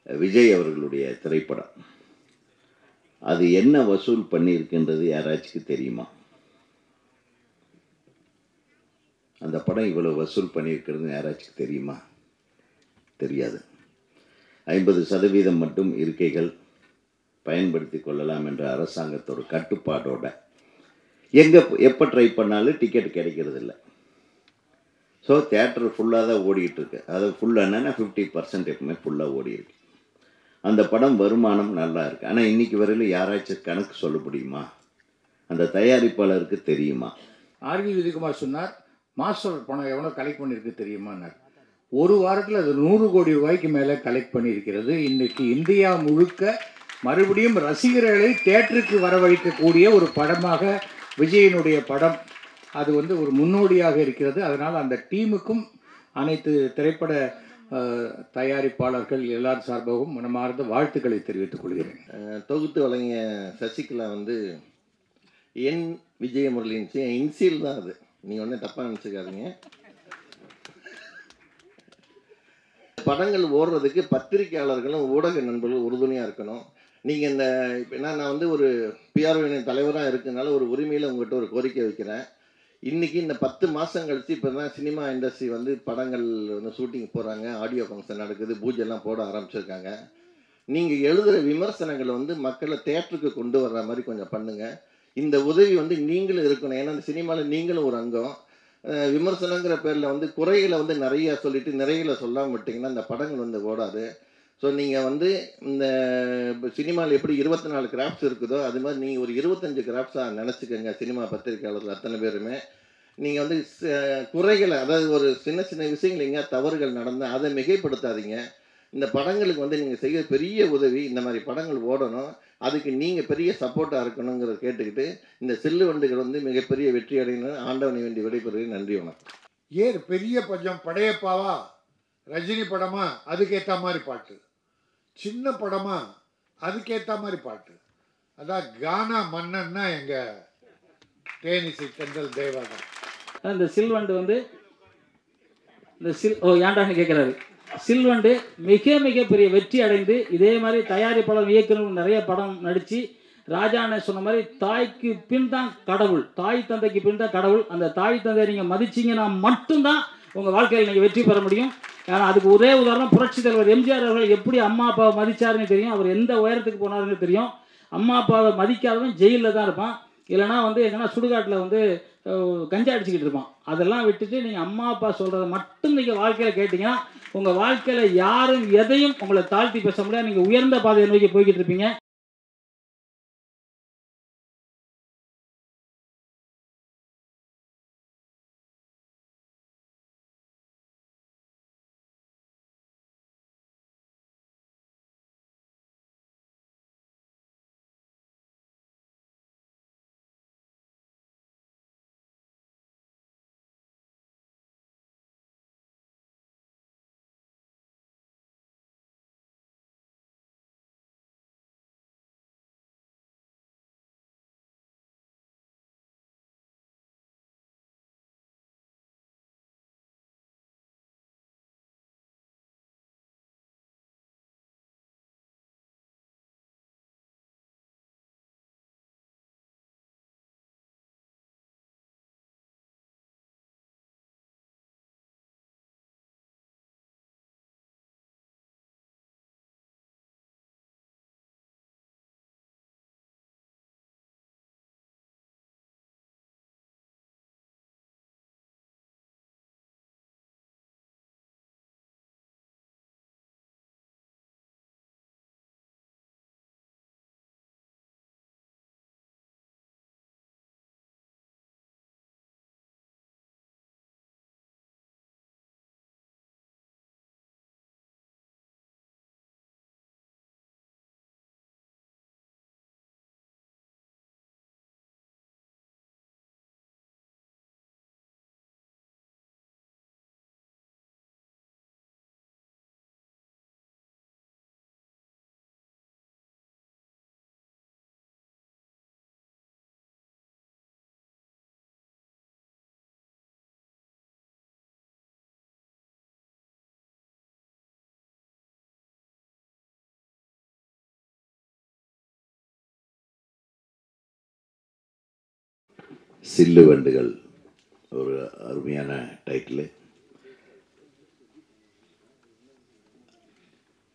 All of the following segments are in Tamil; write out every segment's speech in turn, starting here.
விஜய் அவர்களுடைய திரைப்படம். அது என்ன வசூல் பண்ணியிருக்குன்றது யாராச்சுக்கு தெரியுமா? அந்த படம் இவ்வளோ வசூல் பண்ணியிருக்கிறது யாராச்சுக்கு தெரியுமா? தெரியாது. 50% மட்டும் இருக்கைகள் பயன்படுத்தி கொள்ளலாம் என்ற அரசாங்கத்தோட கட்டுப்பாடோட எப்போ ட்ரை பண்ணாலும் டிக்கெட் கிடைக்கிறதில்ல. ஸோ தியேட்டர் ஃபுல்லாக தான் ஓடிக்கிட்டு இருக்கு. அது ஃபுல்லானா 50% எப்பவுமே ஃபுல்லாக ஓடி இருக்கு. அந்த படம் வருமானம் நல்லா இருக்குது. ஆனால் இன்றைக்கி வரையில் யாராச்சும் கணக்கு சொல்ல முடியுமா? அந்த தயாரிப்பாளருக்கு தெரியுமா? ஆர்வி விஜயகுமார் சொன்னார், மாஸ்டர் பணம் எவ்வளோ கலெக்ட் பண்ணியிருக்கு தெரியுமான்னார். ஒரு வாரத்தில் அது 100 கோடி ரூபாய்க்கு மேலே கலெக்ட் பண்ணியிருக்கிறது. இன்றைக்கி இந்தியா முழுக்க மறுபடியும் ரசிகர்களை தேட்டருக்கு வரவழைக்கக்கூடிய ஒரு படமாக விஜயனுடைய படம் அது ஒரு முன்னோடியாக இருக்கிறது. அதனால் அந்த டீமுக்கும் அனைத்து திரைப்பட தயாரிப்பாளர்கள் எல்லார் சார்பாகவும் மனமார்ந்த வாழ்த்துக்களை தெரிவித்துக் கொள்கிறேன். தொகுத்து வழங்கிய சசிகலா என் விஜயமுரளின் இன்சியல் தான் அது. நீங்கள் ஒன்றும் தப்பாக நினச்சிக்காதீங்க. படங்கள் ஓடுறதுக்கு பத்திரிகையாளர்களும் ஊடக நண்பர்களும் உறுதுணையாக இருக்கணும். நீங்கள் இந்த இப்போ நான் ஒரு பிஆர்ஓவின் தலைவராக இருக்கிறதுனால ஒரு உரிமையில் உங்கள்கிட்ட ஒரு கோரிக்கை வைக்கிறேன். இன்றைக்கி இந்த 10 மாதம் கழித்து இப்போ தான் சினிமா இண்டஸ்ட்ரி படங்கள் ஷூட்டிங் போகிறாங்க, ஆடியோ ஃபங்க்ஷன் நடக்குது, பூஜைலாம் போட ஆரம்பிச்சிருக்காங்க. நீங்கள் எழுதுகிற விமர்சனங்களை மக்களை தேட்டருக்கு கொண்டு வர்ற மாதிரி கொஞ்சம் பண்ணுங்கள். இந்த உதவி நீங்களும் இருக்கணும். ஏன்னா இந்த சினிமாவில் நீங்களும் ஒரு அங்கம். விமர்சனங்கிற பேரில் குறைகளை நிறைய சொல்லிவிட்டு நிறைகளை சொல்லாமல் விட்டிங்கன்னா இந்த படங்கள் ஓடாது. ஸோ நீங்கள் இந்த சினிமாவில் எப்படி 24 கிராஃப்ட்ஸ் இருக்குதோ அது மாதிரி நீங்கள் ஒரு 25 கிராஃப்ட்ஸாக நினச்சிக்கோங்க. சினிமா பத்திரிகையாளர்கள் அத்தனை பேருமே நீங்கள் குறைகளை, அதாவது ஒரு சின்ன சின்ன விஷயங்கள் எங்கே தவறுகள் நடந்தால் அதை மிகைப்படுத்தாதீங்க. இந்த படங்களுக்கு நீங்கள் செய்ய பெரிய உதவி. இந்த மாதிரி படங்கள் ஓடணும், அதுக்கு நீங்கள் பெரிய சப்போர்ட்டாக இருக்கணுங்கிறத கேட்டுக்கிட்டு இந்த செல்லு வண்டுகள் மிகப்பெரிய வெற்றி அடையணும். ஆண்டவனை வேண்டி விடைபெறுகிறேன். நன்றி, வணக்கம். ஏர் பெரிய பஞ்சம் படையப்பாவா, ரஜினி படமா அதுக்கேற்ற மாதிரி பாட்டு, சின்ன படமா அதுக்கேற்ற மாதிரி பாட்டு. அதான் கானா மன்னன்னா எங்கள் தேனிசை தென்றல் தேவாதான். இந்த சில்வண்டு இந்த ஏன்டான்னு கேட்குறாரு. சில்வண்டு மிக பெரிய வெற்றி அடைந்து இதே மாதிரி தயாரிப்பாளர் இயக்குனர் நிறைய படம் நடித்து ராஜாண்ணே சொன்ன மாதிரி தாய்க்கு பின் தான் கடவுள், தாய் தந்தைக்கு பின் தான் கடவுள். அந்த தாய் தந்தையை நீங்கள் மதிச்சிங்கன்னா மட்டும்தான் உங்கள் வாழ்க்கையில் நீங்கள் வெற்றி பெற முடியும். ஏன்னா அதுக்கு ஒரே உதாரணம் புரட்சி தலைவர் எம்ஜிஆர் அவர்கள் எப்படி அம்மா அப்பாவை மதித்தாருன்னு தெரியும். அவர் எந்த உயரத்துக்கு போனாருன்னு தெரியும். அம்மா அப்பாவை மதிக்காதவன் ஜெயிலில் தான் இருப்பான். இல்லைனா எங்கன்னா சுடுகாட்டில் கஞ்சா அடிச்சுக்கிட்டு இருப்பான். அதெல்லாம் விட்டுட்டு நீங்கள் அம்மா அப்பா சொல்கிறத மட்டும் நீங்கள் வாழ்க்கையில் கேட்டிங்கன்னா உங்கள் வாழ்க்கையில் யாரும் எதையும் உங்களை தாழ்த்தி பேச முடியாது. நீங்கள் உயர்ந்த பாதையை நோக்கி போய்கிட்டு இருப்பீங்க. சில்லு வண்டுகள் ஒரு அருமையான டைட்டில்.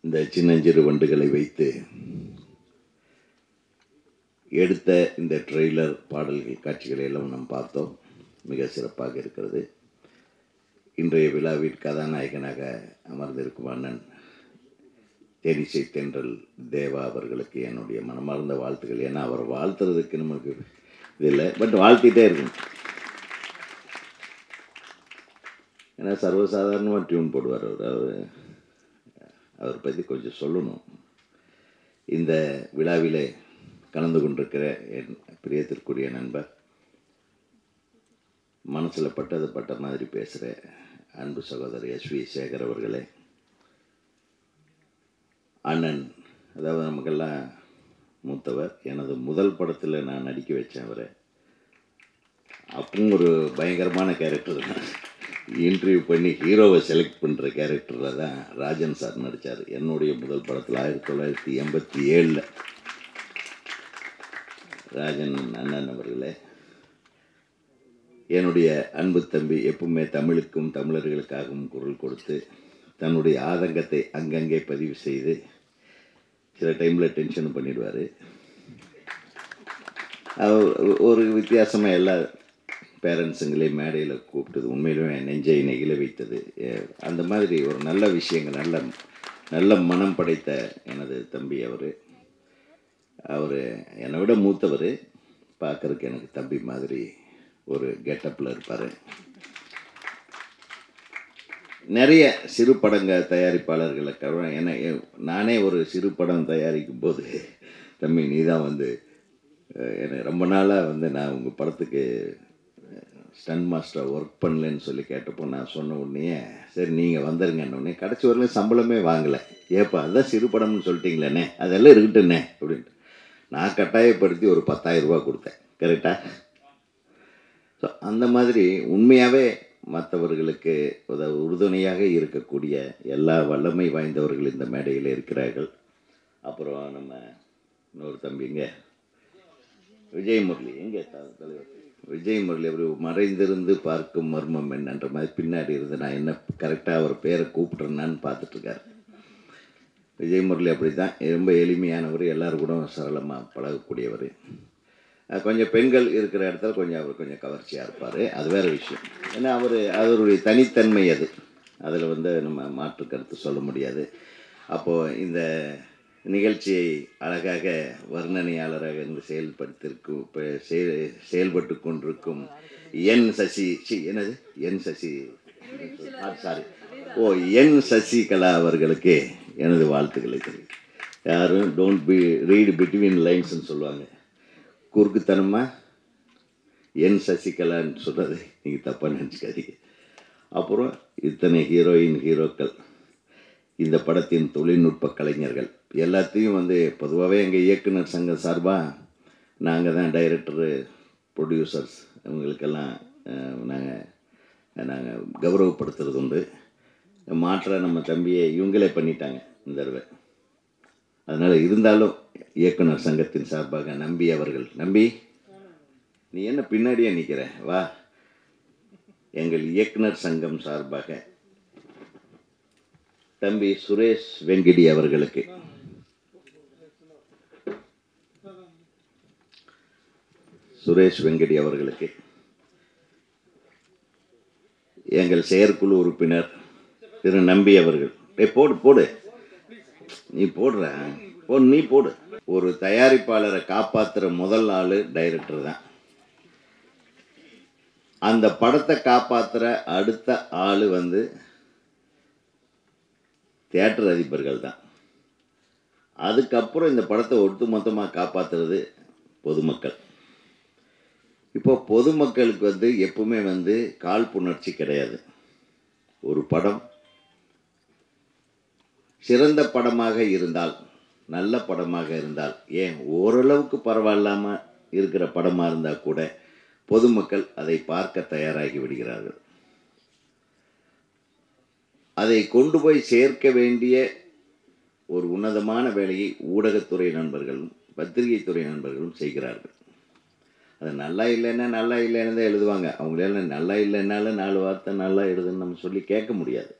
இந்த சின்னஞ்சிறு வண்டுகளை வைத்து எடுத்த இந்த ட்ரெய்லர் பாடல்கள் காட்சிகளை எல்லாம் நாம் பார்த்தோம். மிக சிறப்பாக இருக்கிறது. இன்றைய விழாவில் கதாநாயகனாக அமர்ந்திருக்கும் அண்ணன் தேனிசை தென்றல் தேவா அவர்களுக்கு என்னுடைய மனமார்ந்த வாழ்த்துக்கள். ஏன்னா அவர் வாழ்த்துறதுக்கு நமக்கு இது இல்லை, பட் வாழ்த்திட்டே இருக்கணும். ஏன்னா சர்வசாதாரணமாக டியூன் போடுவார் அவர் பற்றி கொஞ்சம் சொல்லணும். இந்த விழாவிலே கலந்து கொண்டிருக்கிற என் பிரியத்திற்குரிய நண்பர், மனசில் பட்டது பட்ட மாதிரி பேசுகிற அன்பு சகோதரர் எஸ்வி சேகர் அவர்களே, அண்ணன், அதாவது நமக்கெல்லாம் மூத்தவர், எனது முதல் படத்தில் நான் நடிக்க வச்சேன் அவரை. அப்பவும் ஒரு பயங்கரமான கேரக்டர் தான். இன்டர்வியூ பண்ணி ஹீரோவை செலக்ட் பண்ணுற கேரக்டரில் தான் ராஜன் சார் நடித்தார் என்னுடைய முதல் படத்தில் 1987. ராஜன் அண்ணன் அவர்களே, என்னுடைய அன்பு தம்பி, எப்பவுமே தமிழுக்கும் தமிழர்களுக்காகவும் குரல் கொடுத்து தன்னுடைய ஆதங்கத்தை அங்கங்கே பதிவு செய்து சில டைமில் டென்ஷன் பண்ணிடுவார். ஒரு வித்தியாசமாக எல்லா பேரண்ட்ஸுங்களையும் மேடையில் கூப்பிட்டது உண்மையிலுமே நெஞ்சை நெகிழ வைத்தது. அந்த மாதிரி ஒரு நல்ல விஷயங்கள், நல்ல மனம் படைத்த எனது தம்பி அவர் என்னை விட மூத்தவர், பார்க்குறதுக்கு எனக்கு தம்பி மாதிரி ஒரு கெட்டப்பில் இருப்பார். நிறைய சிறு படங்க தயாரிப்பாளர்களுக்காக என்ன, நானே ஒரு சிறு படம் தயாரிக்கும் போது, தம்பி நீ தான் என்னை ரொம்ப நாளாக நான் உங்கள் படத்துக்கு ஸ்டன் மாஸ்டர் ஒர்க் பண்ணலன்னு சொல்லி கேட்டப்போ நான் சொன்ன உடனே சரி நீங்கள் வந்துருங்கன்னொடனே கடைசி வரலையும் சம்பளமே வாங்கலை. ஏப்பா அதுதான் சிறு படம்னு சொல்லிட்டீங்களேண்ணே, அதெல்லாம் இருக்கட்டுண்ணே அப்படின்ட்டு நான் கட்டாயப்படுத்தி ஒரு 10,000 ரூபா கொடுத்தேன். கரெக்டாக? ஸோ அந்த மாதிரி உண்மையாகவே மற்றவர்களுக்கு உறுதுணையாக இருக்கக்கூடிய எல்லா வல்லமை வாய்ந்தவர்கள் இந்த மேடையில் இருக்கிறார்கள். அப்புறம் நம்ம இன்னொரு தம்பிங்க விஜய் முரளி, எங்கே தலைவர் விஜய் முரளி, அவர் மறைந்திருந்து பார்க்கும் மர்மம் என்னன்ற மாதிரி பின்னாடி இருந்து நான் என்ன கரெக்டாக அவர் பேரை கூப்பிட்றேன்னான்னு பார்த்துட்ருக்காரு. விஜய் முரளி அப்படி தான், ரொம்ப எளிமையானவர், எல்லோரும் கூட சரளமாக பழகக்கூடியவர். கொஞ்சம் பெண்கள் இருக்கிற இடத்துல அவர் கொஞ்சம் கவர்ச்சியாக இருப்பார், அது வேறு விஷயம். ஏன்னா அவருடைய தனித்தன்மை அதில் நம்ம மாற்று கருத்து சொல்ல முடியாது. அப்போது இந்த நிகழ்ச்சியை அழகாக வர்ணனையாளராக இருந்து செயல்பட்டு கொண்டிருக்கும் என் சசிகலா அவர்களுக்கு எனது வாழ்த்துக்களை தெரியும். யாரும் டோன்ட் ரீட் பிட்வீன் லைன்ஸ்ன்னு சொல்லுவாங்க. குறுக்குத்தனமாக என் சசிகலான்னு சொல்கிறது நீங்கள் தப்பாக நினச்சிக்காதீங்க. அப்புறம் இத்தனை ஹீரோக்கள், இந்த படத்தின் தொழில்நுட்ப கலைஞர்கள் எல்லாத்தையும் பொதுவாகவே எங்கள் இயக்குனர் சங்கம் சார்பாக நாங்கள் தான் டைரக்டரு, ப்ரொடியூசர்ஸ், இவங்களுக்கெல்லாம் நாங்கள் கௌரவப்படுத்துறது உண்டு. மாற்ற நம்ம தம்பியை இவங்களே பண்ணிட்டாங்க இந்த தடவை. அதனால் இருந்தாலும் இயக்குனர் சங்கத்தின் சார்பாக நம்பி அவர்கள், நம்பி நீ என்ன பின்னாடியே நிற்கிற, வா, எங்கள் இயக்குனர் சங்கம் சார்பாக தம்பி சுரேஷ் வெங்கடி அவர்களுக்கு எங்கள் செயற்குழு உறுப்பினர் திரு நம்பி அவர்கள், போடு நீ போடுற நீ போடு. ஒரு தயாரிப்பாளரை காப்பாற்றுற முதல் ஆள் டைரக்டர் தான். அந்த படத்தை காப்பாற்றுற அடுத்த ஆள் தியேட்டர் அதிபர்கள் தான். அதுக்கப்புறம் இந்த படத்தை ஒட்டுமொத்தமாக காப்பாற்றுறது பொதுமக்கள். இப்போ பொதுமக்களுக்கு எப்பவுமே காழ்ப்புணர்ச்சி கிடையாது. ஒரு படம் சிறந்த படமாக இருந்தால், நல்ல படமாக இருந்தால், ஏன் ஓரளவுக்கு பரவாயில்லாமல் இருக்கிற படமாக இருந்தால் கூட பொதுமக்கள் அதை பார்க்க தயாராகி விடுகிறார்கள். அதை கொண்டு போய் சேர்க்க வேண்டிய ஒரு உன்னதமான வேலையை ஊடகத்துறை நண்பர்களும் பத்திரிகைத்துறை நண்பர்களும் செய்கிறார்கள். அது நல்லா இல்லைன்னா நல்லா இல்லைன்னு தான் எழுதுவாங்க. அவங்களால நல்லா இல்லைன்னாலும் 4 வார்த்தை நல்லா எழுதுன்னு நம்ம சொல்லி கேட்க முடியாது.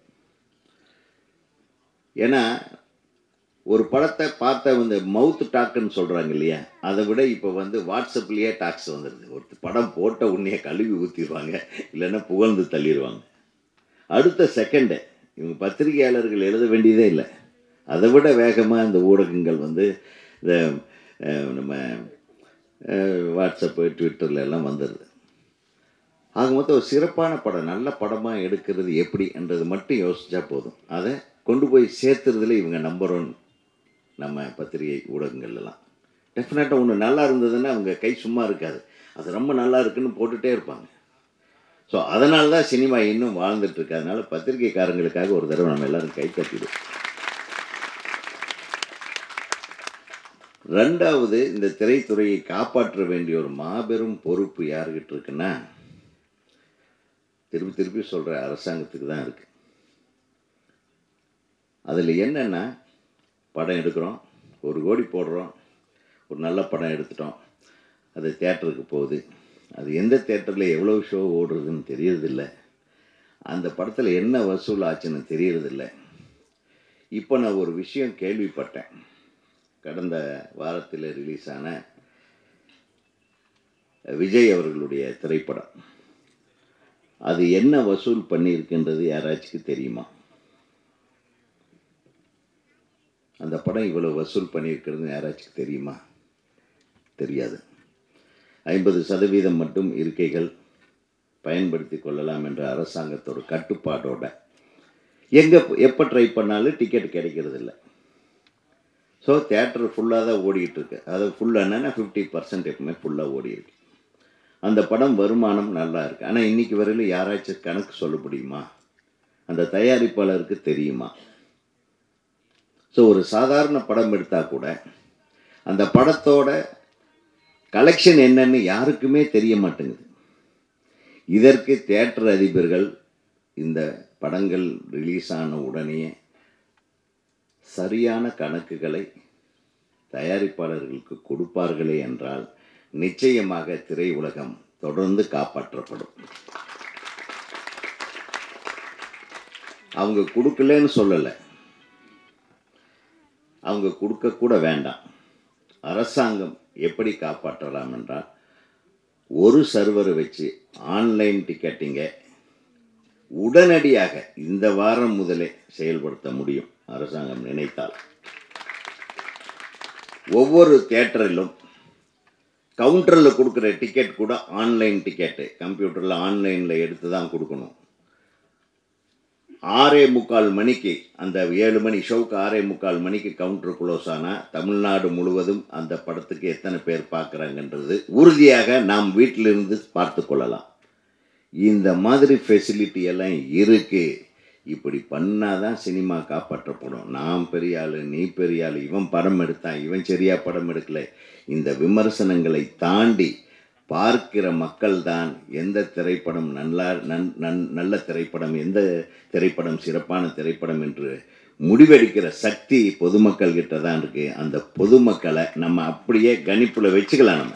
ஏன்னா ஒரு படத்தை பார்த்த இந்த மவுத் டாக்குன்னு சொல்கிறாங்க இல்லையா, அதை விட இப்போ வாட்ஸ்அப்லேயே டாக்ஸ் வந்துடுது. ஒரு படம் போட்ட உடனே கழுவி ஊற்றிடுவாங்க, இல்லைன்னா புகழ்ந்து தள்ளிடுவாங்க. அடுத்த செகண்டு இவங்க பத்திரிகையாளர்கள் எழுத வேண்டியதே இல்லை. அதை விட வேகமாக இந்த ஊடகங்கள் இந்த நம்ம வாட்ஸ்அப்பு ட்விட்டரில் எல்லாம் வந்துடுது. ஆக மொத்தம் ஒரு சிறப்பான படம், நல்ல படமாக எடுக்கிறது எப்படி என்றது மட்டும் யோசித்தா போதும். அதை கொண்டு போய் சேர்த்துறதுல இவங்க நம்பர் 1 நம்ம பத்திரிகை ஊடகங்கள்லாம். டெஃபினட்டாக ஒன்று நல்லா இருந்ததுன்னா அவங்க கை சும்மா இருக்காது, அது ரொம்ப நல்லா இருக்குன்னு போட்டுகிட்டே இருப்பாங்க. ஸோ அதனால தான் சினிமா இன்னும் வாழ்ந்துட்டுருக்கு. அதனால் பத்திரிகைக்காரங்களுக்காக ஒரு தடவை நம்ம எல்லோரும் கை தட்டிடுவோம். 2வது, இந்த திரைத்துறையை காப்பாற்ற வேண்டிய ஒரு மாபெரும் பொறுப்பு யாருக்கிட்ட இருக்குன்னா, திருப்பி சொல்கிற அரசாங்கத்துக்கு தான் இருக்குது. அதில் என்னென்னா, படம் எடுக்கிறோம், 1 கோடி போடுறோம், ஒரு நல்ல படம் எடுத்துட்டோம், அது தியேட்டருக்கு போகுது, அது எந்த தியேட்டரில் எவ்வளோ ஷோ ஓடுறதுன்னு தெரியறதில்ல, அந்த படத்தில் என்ன வசூல் ஆச்சுன்னு தெரியறதில்ல. இப்போ நான் ஒரு விஷயம் கேள்விப்பட்டேன். கடந்த வாரத்தில் ரிலீஸ் ஆன விஜய் அவர்களுடைய திரைப்படம், அது என்ன வசூல் பண்ணியிருக்குன்றது யாராச்சுக்கு தெரியுமா? அந்த படம் இவ்வளோ வசூல் பண்ணியிருக்கிறது யாராச்சுக்கு தெரியுமா? தெரியாது. 50% மட்டும் இருக்கைகள் பயன்படுத்தி கொள்ளலாம் என்ற அரசாங்கத்தோட கட்டுப்பாடோட எப்போ ட்ரை பண்ணாலும் டிக்கெட் கிடைக்கிறதில்ல. ஸோ தியேட்டர் ஃபுல்லாக தான் ஓடிட்டுருக்கு. அதாவது ஃபுல்லானா 50% எப்பவுமே ஃபுல்லாக ஓடிருக்கு. அந்த படம் வருமானம் நல்லா இருக்குது. ஆனால் இன்றைக்கி வரையில் யாராச்சும் கணக்கு சொல்ல முடியுமா? அந்த தயாரிப்பாளருக்கு தெரியுமா? ஸோ ஒரு சாதாரண படம் எடுத்தால் கூட அந்த படத்தோட கலெக்ஷன் என்னன்னு யாருக்குமே தெரிய மாட்டேங்குது. இதற்கு தியேட்டர் அதிபர்கள் இந்த படங்கள் ரிலீஸ் ஆன உடனே சரியான கணக்குகளை தயாரிப்பாளர்களுக்கு கொடுப்பார்களே என்றால் நிச்சயமாக திரையுலகம் தொடர்ந்து காப்பாற்றப்படும். அவங்க கொடுக்கலன்னு சொல்லலை, அவங்க கொடுக்கக்கூட வேண்டாம். அரசாங்கம் எப்படி காப்பாற்றலாம் என்றால், ஒரு சர்வரை வச்சு ஆன்லைன் டிக்கெட்டிங்கை உடனடியாக இந்த வாரம் முதலே செயல்படுத்த முடியும் அரசாங்கம் நினைத்தால். ஒவ்வொரு தியேட்டரிலும் கவுண்டரில் கொடுக்குற டிக்கெட் கூட ஆன்லைன் டிக்கெட்டு, கம்ப்யூட்டரில் ஆன்லைனில் எடுத்து தான் கொடுக்கணும். 6:45 மணிக்கு, அந்த 7 மணி ஷோவுக்கு 6:45 மணிக்கு கவுண்டர் க்ளோஸ் ஆனால் தமிழ்நாடு முழுவதும் அந்த படத்துக்கு எத்தனை பேர் பார்க்குறாங்கன்றது உறுதியாக நாம் வீட்டிலிருந்து பார்த்து கொள்ளலாம். இந்த மாதிரி ஃபெசிலிட்டி எல்லாம் இருக்குது. இப்படி பண்ணால் தான் சினிமா காப்பாற்றப்படும். நாம் பெரிய ஆள், நீ பெரிய ஆள், இவன் படம் எடுத்தான், இவன் சரியாக படம் எடுக்கலை, இந்த விமர்சனங்களை தாண்டி பார்க்கிற மக்கள் தான் எந்த திரைப்படம் நல்ல திரைப்படம், எந்த திரைப்படம் சிறப்பான திரைப்படம் என்று முடிவெடுக்கிற சக்தி பொதுமக்கள்கிட்ட தான் இருக்குது. அந்த பொதுமக்களை நம்ம அப்படியே கணிப்பில் வச்சுக்கலாம். நம்ம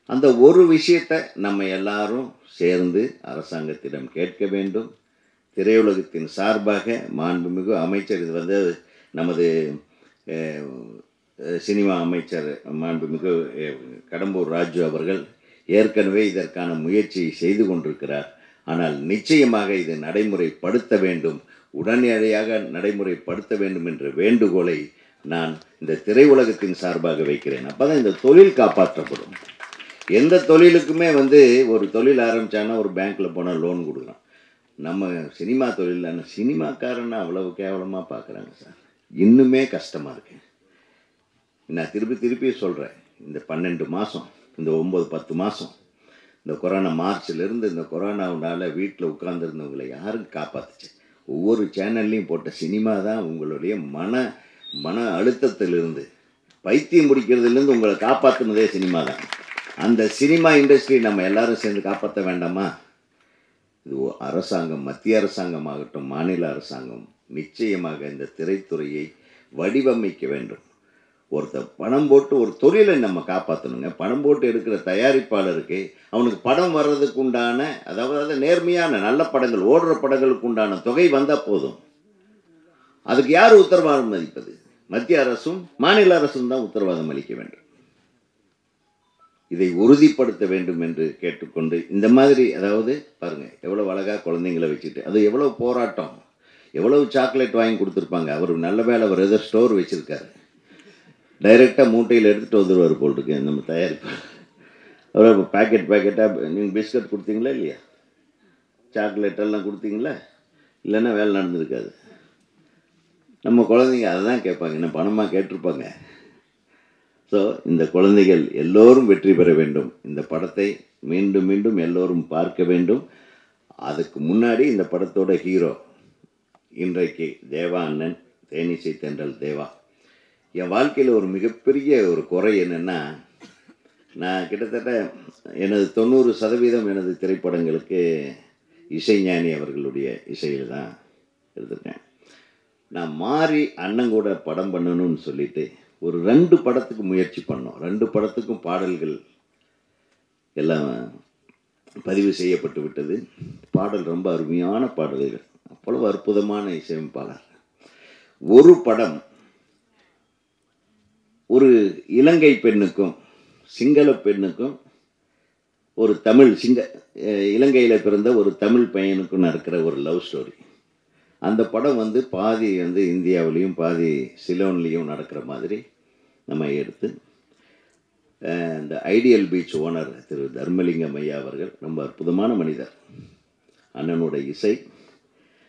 அந்த ஒரு விஷயத்தை நம்ம எல்லாரும் சேர்ந்து அரசாங்கத்திடம் கேட்க வேண்டும். திரையுலகத்தின் சார்பாக மாண்புமிகு அமைச்சர், இது நமது சினிமா அமைச்சர் மாண்புமிகு கடம்பூர் ராஜு அவர்கள் ஏற்கனவே இதற்கான முயற்சியை செய்து கொண்டிருக்கிறார். ஆனால் நிச்சயமாக இது நடைமுறைப்படுத்த வேண்டும், உடனடியாக நடைமுறைப்படுத்த வேண்டும் என்ற வேண்டுகோளை நான் இந்த திரையுலகத்தின் சார்பாக வைக்கிறேன். அப்போ தான் இந்த தொழில் காப்பாற்றப்படும். எந்த தொழிலுக்குமே ஒரு தொழில் ஆரம்பித்தானா ஒரு பேங்க்கில் போனால் லோன் கொடுக்குறான். நம்ம சினிமா தொழில் சினிமாக்காரன்னா அவ்வளவு கேவலமாக பார்க்குறாங்க சார். இன்னுமே கஷ்டமாக இருக்கு. நான் திருப்பி சொல்கிறேன், இந்த 12 மாதம், இந்த 9-10 மாதம், இந்த கொரோனா மார்ச்சிலிருந்து இந்த கொரோனாவுனால வீட்டில் உட்கார்ந்துருந்தவங்களை யாரும் காப்பாற்றுச்சு? ஒவ்வொரு சேனல்லையும் போட்ட சினிமா தான் உங்களுடைய மன அழுத்தத்திலிருந்து, பைத்தியம் முடிக்கிறதுலேருந்து உங்களை காப்பாற்றுனதே சினிமா தான். அந்த சினிமா இண்டஸ்ட்ரி நம்ம எல்லாரும் சேர்ந்து காப்பாற்ற வேண்டாமா? இது அரசாங்கம், மத்திய அரசாங்கமாகட்டும் மாநில அரசாங்கம் நிச்சயமாக இந்த திரைத்துறையை வடிவமைக்க வேண்டும். ஒருத்தர் பணம் போட்டு ஒரு தொழிலை நம்ம காப்பாற்றணுங்க. பணம் போட்டு எடுக்கிற தயாரிப்பாளருக்கு அவனுக்கு படம் வர்றதுக்கு உண்டான, அதாவது நேர்மையான நல்ல படங்கள், ஓடுற படங்களுக்கு உண்டான தொகை வந்தால் போதும். அதுக்கு யார் உத்தரவாதம் அளிப்பது? மத்திய அரசும் மாநில அரசும் தான் உத்தரவாதம் அளிக்க வேண்டும். இதை உறுதிப்படுத்த வேண்டும் என்று கேட்டுக்கொண்டு, இந்த மாதிரி அதாவது பாருங்கள் எவ்வளோ அழகாக குழந்தைங்களை வச்சுட்டு, அது எவ்வளோ போராட்டம், எவ்வளவு சாக்லேட் வாங்கி கொடுத்துருப்பாங்க. அவர் நல்ல வேலை, அவர் ஏதோ ஸ்டோர் வச்சுருக்காரு, டைரெக்டாக மூட்டையில் எடுத்துகிட்டு வந்துடுவார் போல் இருக்கு நம்ம தயாரிப்பு. அவர் பேக்கெட்டாக நீங்கள் பிஸ்கட் கொடுத்தீங்களா இல்லையா, சாக்லேட்டெல்லாம் கொடுத்தீங்களா, இல்லைன்னா வேலை நடந்திருக்காது. நம்ம குழந்தைங்க அதை தான் கேட்பாங்க, என்ன பணமாக கேட்டிருப்பாங்க. ஸோ இந்த குழந்தைகள் எல்லோரும் வெற்றி பெற வேண்டும். இந்த படத்தை மீண்டும் மீண்டும் எல்லோரும் பார்க்க வேண்டும். அதுக்கு முன்னாடி இந்த படத்தோட ஹீரோ இன்றைக்கு தேவா அண்ணன், தேனிசை தென்றல் தேவா. என் வாழ்க்கையில் ஒரு மிகப்பெரிய ஒரு குறை என்னென்னா, நான் கிட்டத்தட்ட எனது 90% எனது திரைப்படங்களுக்கு இசைஞானி அவர்களுடைய இசையில் தான் எடுத்திருக்கேன். நான் மாறி அண்ணன் கூட படம் பண்ணணும்னு சொல்லிட்டு ஒரு 2 படத்துக்கு முயற்சி பண்ணோம். 2 படத்துக்கும் பாடல்கள் எல்லாம் பதிவு செய்யப்பட்டு விட்டது. பாடல் ரொம்ப அருமையான பாடல்கள், அவ்வளவு அற்புதமான இசையமைப்பாளர். ஒரு படம் ஒரு இலங்கை பெண்ணுக்கும் சிங்கள பெண்ணுக்கும் ஒரு தமிழ் இலங்கையில் பிறந்த ஒரு தமிழ் பையனுக்கும் நடக்கிற ஒரு லவ் ஸ்டோரி. அந்த படம் பாதி இந்தியாவிலையும் பாதி சிலோன்லேயும் நடக்கிற மாதிரி நம்ம எடுத்து, இந்த ஐடியல் பீச் ஓனர் திரு தர்மலிங்கம் ஐயா அவர்கள் ரொம்ப அற்புதமான மனிதர். அண்ணனோட இசை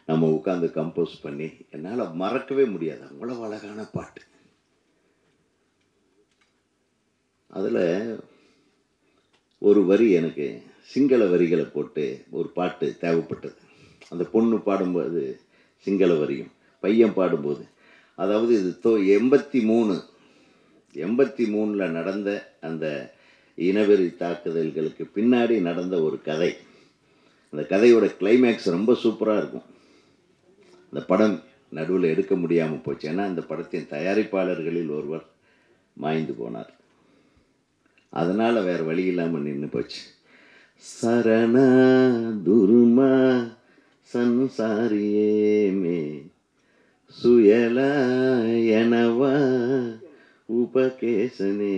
நம்ம உட்காந்து கம்போஸ் பண்ணி என்னால் மறக்கவே முடியாது, அவ்வளவு அழகான பாட்டு. அதில் ஒரு வரி எனக்கு சிங்கள வரிகளை போட்டு ஒரு பாட்டு தேவைப்பட்டது. அந்த பொண்ணு பாடும்போது சிங்கள வரியும், பையன் பாடும்போது, அதாவது இது 83 நடந்த அந்த இனவெறி தாக்குதல்களுக்கு பின்னாடி நடந்த ஒரு கதை. அந்த கதையோட கிளைமேக்ஸ் ரொம்ப சூப்பராக இருக்கும். அந்த படம் நடுவில் எடுக்க முடியாமல் போச்சு. ஏன்னா அந்த படத்தின் தயாரிப்பாளர்களில் ஒருவர் மாய்ந்து போனார். அதனால் வேறு வழி இல்லாமல் நின்று போச்சு. சரணா துருமா சன்சாரியே மே சுயலாயனவா உபகேசனே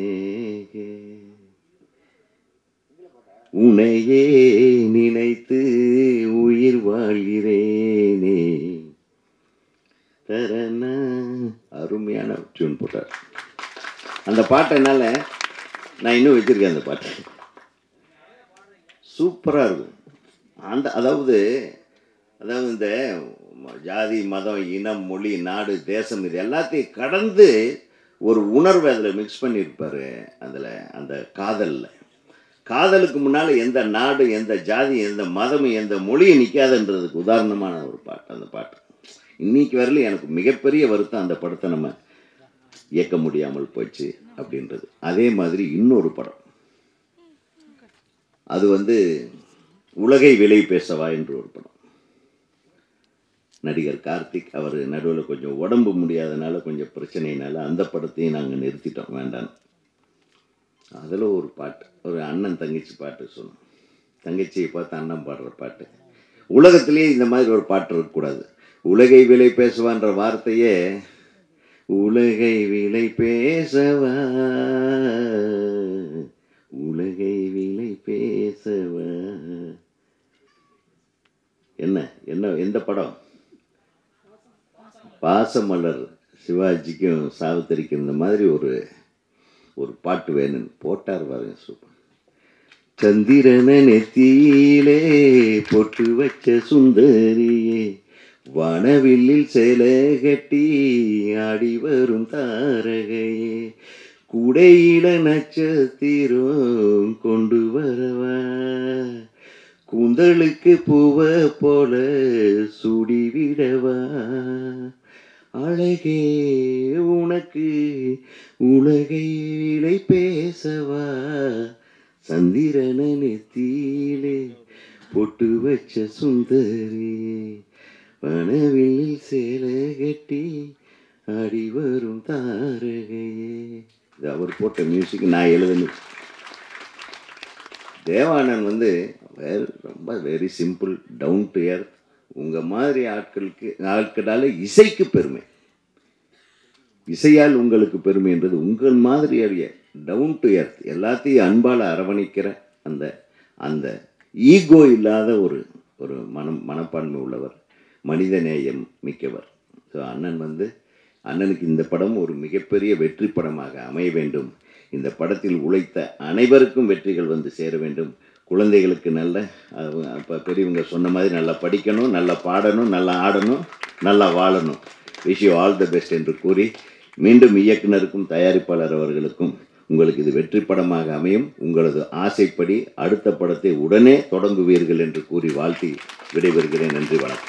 உனையே நினைத்து உயிர் வாழ்கிறேனே தரண. அருமையான டியூன் போட்டார். அந்த பாட்டை என்னால் நான் இன்னும் வச்சுருக்கேன். அந்த பாட்டு சூப்பராக இருக்கும். அதாவது இந்த ஜாதி மதம் இனம் மொழி நாடு தேசம் இது எல்லாத்தையும் கடந்து ஒரு உணர்வை அதில் மிக்ஸ் பண்ணியிருப்பார். அந்த காதலுக்கு முன்னால் எந்த நாடு எந்த ஜாதி எந்த மதம் எந்த மொழியை நிற்காதுன்றதுக்கு உதாரணமான ஒரு பாட்டு. அந்த பாட்டு இன்னைக்கு வரல எனக்கு மிகப்பெரிய வருத்தம், அந்த படத்தை நம்ம இயக்க முடியாமல் போச்சு அப்படின்றது. அதே மாதிரி இன்னொரு படம், அது உலகை விலை பேசவா என்று ஒரு படம். நடிகர் கார்த்திக் அவர் நடுவில் கொஞ்சம் உடம்பு முடியாதனால கொஞ்சம் பிரச்சனையினால அந்த படத்தையும் நாங்கள் நிறுத்திட்டோம், வேண்டாம். அதில் ஒரு பாட்டு, ஒரு அண்ணன் தங்கச்சி பாட்டு சொன்னோம். தங்கச்சியை பார்த்து அண்ணன் பாடுற பாட்டு. உலகத்திலேயே இந்த மாதிரி ஒரு பாட்டு இருக்கக்கூடாது. உலகை விலை பேசவான்ற வார்த்தையே உலகை விலை பேசவா உலகை விலை பேசவா. என்ன எந்த படம்? பாசமலர் சிவாஜிக்கும் சாவித்திரிக்கும் இந்த மாதிரி ஒரு பாட்டு வேணும்னு போட்டார் பாருங்க, சூப்பர். சந்திரன நெத்தியிலே பொட்டு வச்ச சுந்தரியே வனவில்லில் சேலை கட்டி ஆடி வரும் தாரகையே குடையில நட்சத்திரம் கொண்டு வரவா கூந்தலுக்கு பூவை போல சுடிவிடவா அழகே உனக்கு உலகை விலை பேசவா சந்திரன நெத்தியிலே பொட்டு வச்ச சுந்தரி வனவில் சேலை கட்டி ஆடி வரும் தாரகையே. இது அவர் போட்ட மியூசிக், நான் எழுதணும். தேவானந்த் வந்து ரொம்ப very simple, down to earth. உங்கள் மாதிரி ஆட்களால் இசைக்கு பெருமை, இசையால் உங்களுக்கு பெருமை என்றது உங்கள் மாதிரி அறிய டவுன் டு எர்த், எல்லாத்தையும் அன்பால் அரவணைக்கிற அந்த அந்த ஈகோ இல்லாத ஒரு ஒரு மனப்பான்மை உள்ளவர், மனித நேயம் மிக்கவர். ஸோ அண்ணனுக்கு இந்த படம் ஒரு மிகப்பெரிய வெற்றி படமாக அமைய வேண்டும். இந்த படத்தில் உழைத்த அனைவருக்கும் வெற்றிகள் வந்து சேர வேண்டும். குழந்தைகளுக்கு நல்ல இப்போ பெரியவங்க சொன்ன மாதிரி நல்லா படிக்கணும், நல்லா பாடணும், நல்லா ஆடணும், நல்லா வாழணும். Wish you all the best என்று கூறி, மீண்டும் இயக்குனருக்கும் தயாரிப்பாளர் அவர்களுக்கும் உங்களுக்கு இது வெற்றி படமாக அமையும். உங்களது ஆசைப்படி அடுத்த படத்தை உடனே தொடங்குவீர்கள் என்று கூறி வாழ்த்தி விடைபெறுகிறேன். நன்றி, வணக்கம்.